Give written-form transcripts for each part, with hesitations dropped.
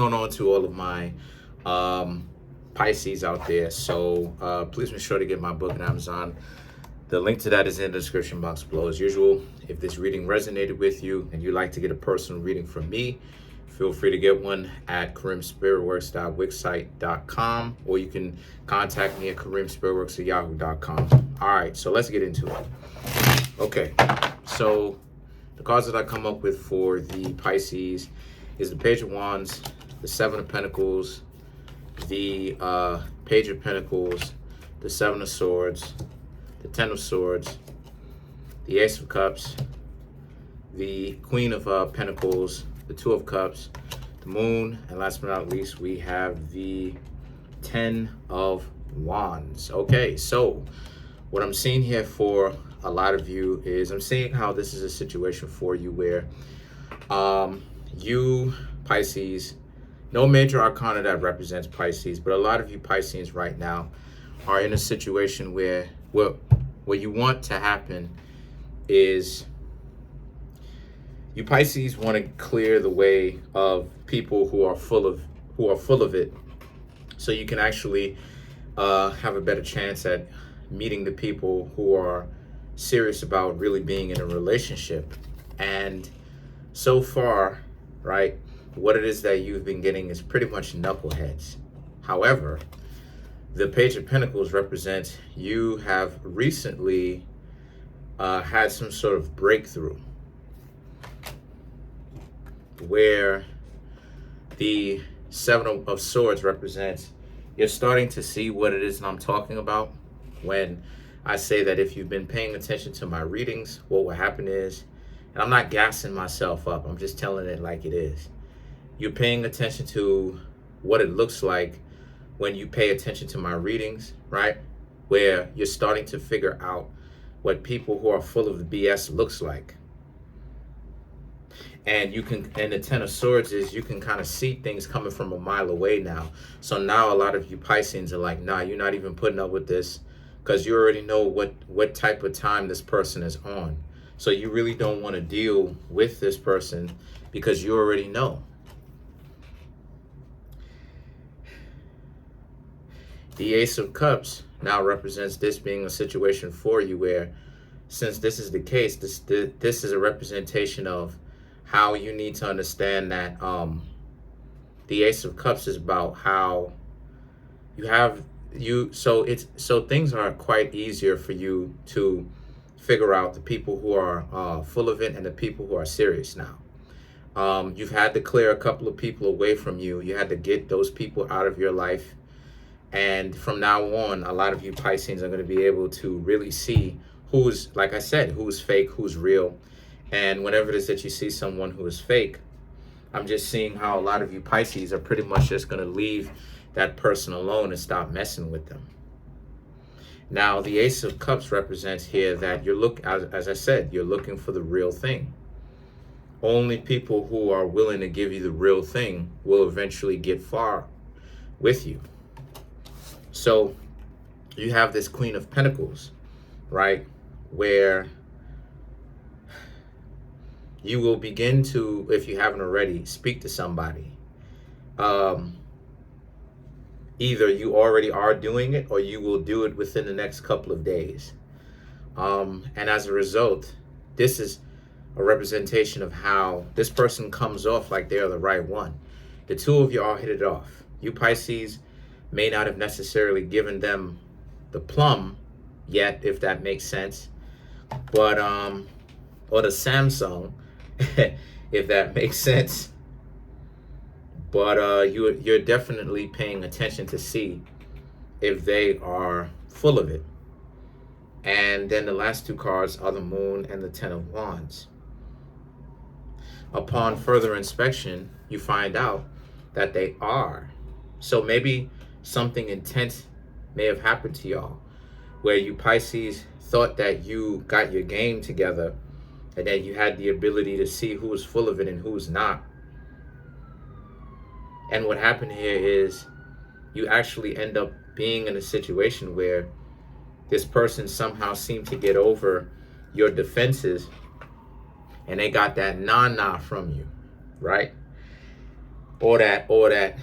Going on to all of my Pisces out there. So please make sure to get my book on Amazon. The link to that is in the description box below. As usual, if this reading resonated with you and you'd like to get a personal reading from me, feel free to get one at Kareemspiritworks.wixsite.com, or you can contact me at Kareemspiritworks@yahoo.com. All right, so let's get into it. Okay, so the cards that I come up with for the Pisces is the Page of Wands, the Seven of Pentacles, the Page of Pentacles, the Seven of Swords, the Ten of Swords, the Ace of Cups, the Queen of Pentacles, the Two of Cups, the Moon, and last but not least, we have the Ten of Wands. Okay, so what I'm seeing here for a lot of you is I'm seeing how this is a situation for you where you, Pisces, no major arcana that represents Pisces, but a lot of you Pisces right now are in a situation where what you want to happen is you Pisces want to clear the way of people who are full of it, so you can actually have a better chance at meeting the people who are serious about really being in a relationship. And so far, right, what it is that you've been getting is pretty much knuckleheads. However, the Page of Pentacles represents you have recently had some sort of breakthrough, where the Seven of Swords represents you're starting to see what it is that I'm talking about when I say that if you've been paying attention to my readings, what will happen is, and I'm not gassing myself up, I'm just telling it like it is. You're paying attention to what it looks like when you pay attention to my readings, right? Where you're starting to figure out what people who are full of the BS looks like. And you can, and the Ten of Swords is you can kind of see things coming from a mile away now. So now a lot of you Pisceans are like, nah, you're not even putting up with this, because you already know what type of time this person is on. So you really don't want to deal with this person because you already know. The Ace of Cups now represents this being a situation for you where, since this is the case, this is a representation of how you need to understand that the Ace of Cups is about how so things are quite easier for you to figure out the people who are full of it and the people who are serious now. You've had to clear a couple of people away from you. You had to get those people out of your life. And from now on, a lot of you Pisceans are going to be able to really see who's, like I said, who's fake, who's real. And whenever it is that you see someone who is fake, I'm just seeing how a lot of you Pisces are pretty much just going to leave that person alone and stop messing with them. Now, the Ace of Cups represents here that as I said, you're looking for the real thing. Only people who are willing to give you the real thing will eventually get far with you. So you have this Queen of Pentacles, right, where you will begin to, if you haven't already, speak to somebody. Either you already are doing it or you will do it within the next couple of days. And as a result, this is a representation of how this person comes off like they are the right one. The two of you all hit it off. You Pisces may not have necessarily given them the plum yet, if that makes sense, but or the Samsung, if that makes sense. But you're definitely paying attention to see if they are full of it. And then the last two cards are the Moon and the Ten of Wands. Upon further inspection, you find out that they are. So maybe something intense may have happened to y'all, where you Pisces thought that you got your game together and that you had the ability to see who was full of it and who's not. And what happened here is you actually end up being in a situation where this person somehow seemed to get over your defenses and they got that nah from you, right? or that, or that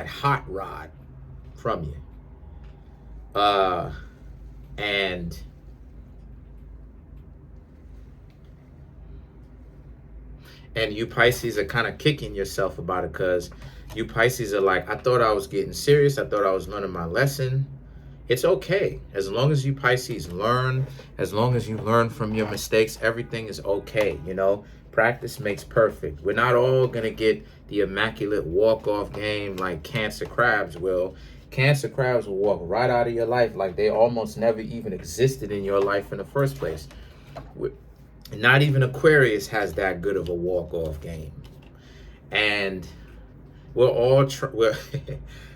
hot rod from you. And you Pisces are kind of kicking yourself about it, because you Pisces are like, I thought I was getting serious. I thought I was learning my lesson. It's okay. As long as you Pisces learn, as long as you learn from your mistakes, everything is okay. Practice makes perfect. We're not all going to get the immaculate walk-off game like Cancer crabs will. Cancer crabs will walk right out of your life like they almost never even existed in your life in the first place. Not even Aquarius has that good of a walk-off game. And we're all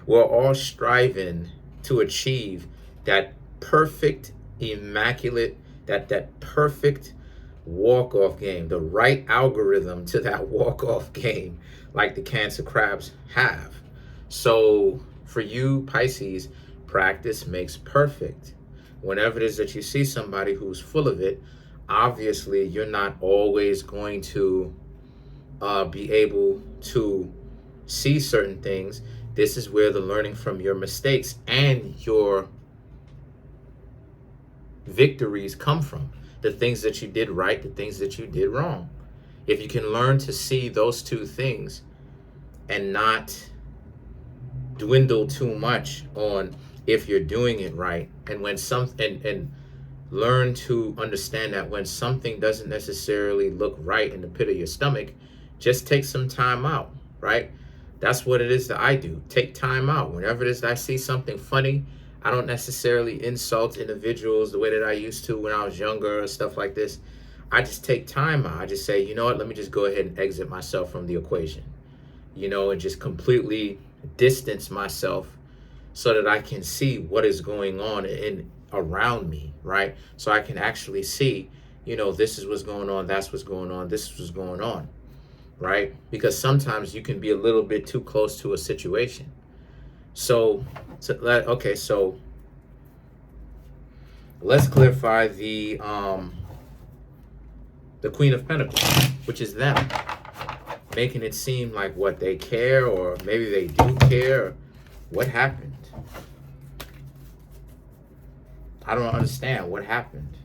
we're all striving to achieve that perfect, immaculate, that perfect walk-off game, the right algorithm to that walk-off game, like the Cancer crabs have. So for you Pisces, practice makes perfect. Whenever it is that you see somebody who's full of it, obviously you're not always going to be able to see certain things. This is where the learning from your mistakes and your victories come from. The things that you did right, the things that you did wrong. If you can learn to see those two things and not dwindle too much on if you're doing it right, and when and learn to understand that when something doesn't necessarily look right in the pit of your stomach, just take some time out, right? That's what it is that I do. Take time out. Whenever it is that I see something funny, I don't necessarily insult individuals the way that I used to when I was younger or stuff like this. I just take time out. I just say, you know what, let me just go ahead and exit myself from the equation, and just completely distance myself so that I can see what is going on around me, right? So I can actually see, this is what's going on, that's what's going on, this is what's going on, right? Because sometimes you can be a little bit too close to a situation. So let's clarify the Queen of Pentacles, which is them, making it seem like what they care, or maybe they do care. What happened? I don't understand what happened.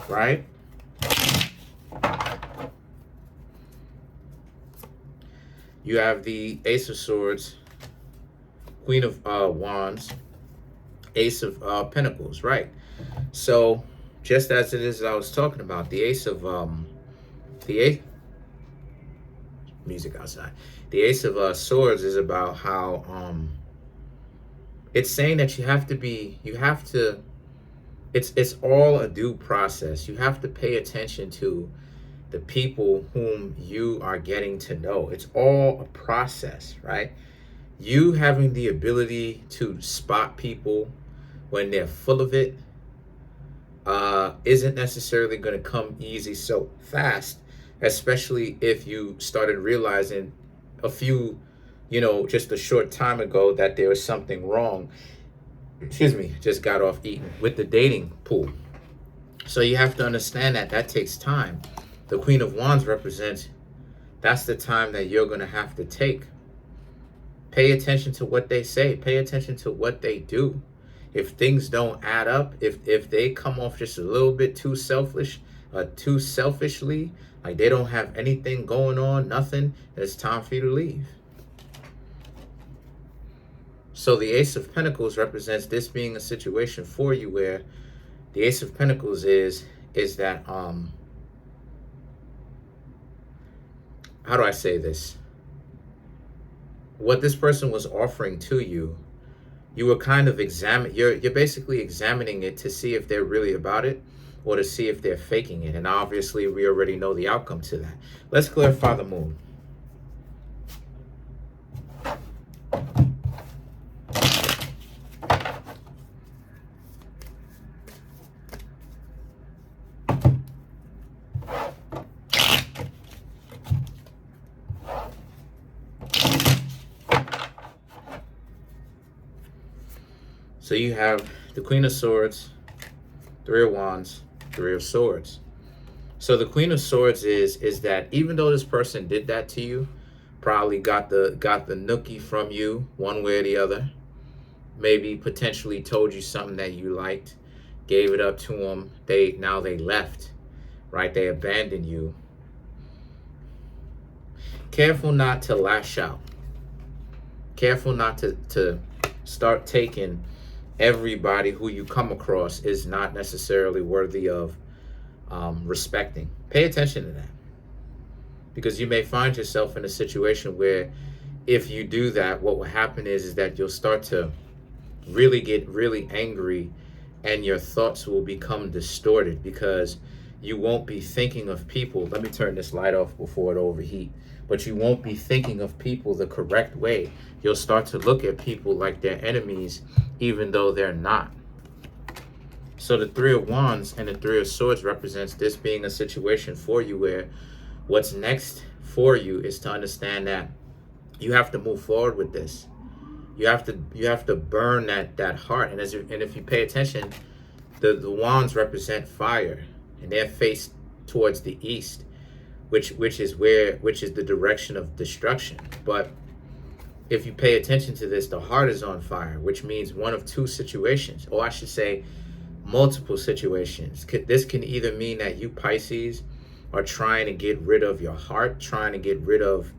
Right? You have the Ace of Swords, Queen of Wands, Ace of Pentacles, right? So, just as it is, I was talking about the Ace of music outside. The Ace of Swords is about how it's saying that it's all a due process. You have to pay attention to the people whom you are getting to know. It's all a process, right? You having the ability to spot people when they're full of it isn't necessarily going to come easy so fast, especially if you started realizing just a short time ago that there was something wrong. Just got off eating with the dating pool. So you have to understand that takes time. The Queen of Wands represents, that's the time that you're going to have to take. Pay attention to what they say. Pay attention to what they do. If things don't add up, if they come off just a little bit too selfishly, like they don't have anything going on, nothing, it's time for you to leave. So the Ace of Pentacles represents this being a situation for you where the Ace of Pentacles is that, how do I say this? What this person was offering to you, you were kind of you're basically examining it to see if they're really about it or to see if they're faking it. And obviously we already know the outcome to that. Let's clarify the moon. So you have the Queen of Swords, Three of Wands, Three of Swords. So the Queen of Swords is that even though this person did that to you, probably got the nookie from you one way or the other, maybe potentially told you something that you liked, gave it up to them, now they left, right? They abandoned you. Careful not to lash out. Careful not to start taking everybody who you come across is not necessarily worthy of respecting. Pay attention to that, because you may find yourself in a situation where if you do that, what will happen is that you'll start to really get really angry, and your thoughts will become distorted because you won't be thinking of people. Let me turn this light off before it overheat. But you won't be thinking of people the correct way. You'll start to look at people like they're enemies, even though they're not. So the Three of Wands and the Three of Swords represents this being a situation for you where what's next for you is to understand that you have to move forward with this. You have to burn that heart. And if you pay attention, the wands represent fire, and they're faced towards the east, which is the direction of destruction. But if you pay attention to this, the heart is on fire, which means one of two situations, or I should say multiple situations. This can either mean that you Pisces are trying to get rid of your heart, trying to get rid of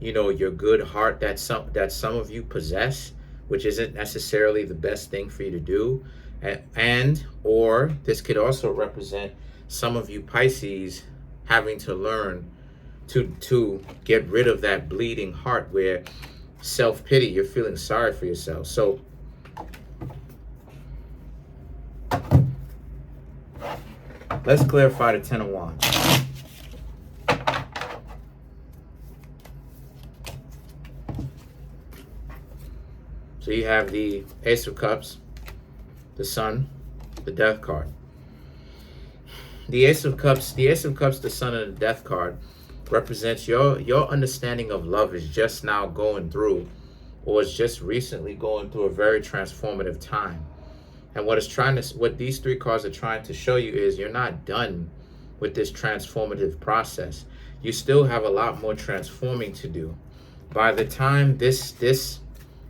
your good heart that some of you possess, which isn't necessarily the best thing for you to do, or this could also represent some of you Pisces having to learn to get rid of that bleeding heart where self-pity, you're feeling sorry for yourself. So let's clarify the Ten of Wands. So you have the Ace of Cups, the Sun, the Death card. The Ace of Cups, the Sun, and the Death card represents your understanding of love is just now going through, or is just recently going through a very transformative time. And what these three cards are trying to show you is you're not done with this transformative process. You still have a lot more transforming to do. By the time this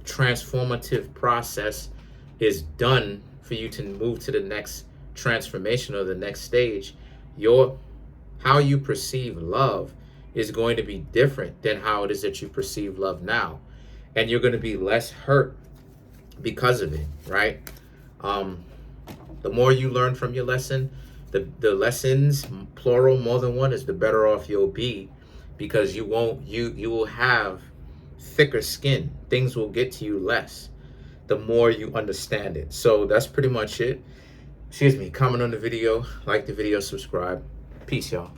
transformative process is done for you to move to the next transformation or the next stage, how you perceive love is going to be different than how it is that you perceive love now, and you're going to be less hurt because of it, right? The more you learn from your lesson, the lessons, plural, more than one, is the better off you'll be, because you will have thicker skin. Things will get to you less the more you understand it. So that's pretty much it. Comment on the video, like the video, subscribe. Peace, y'all.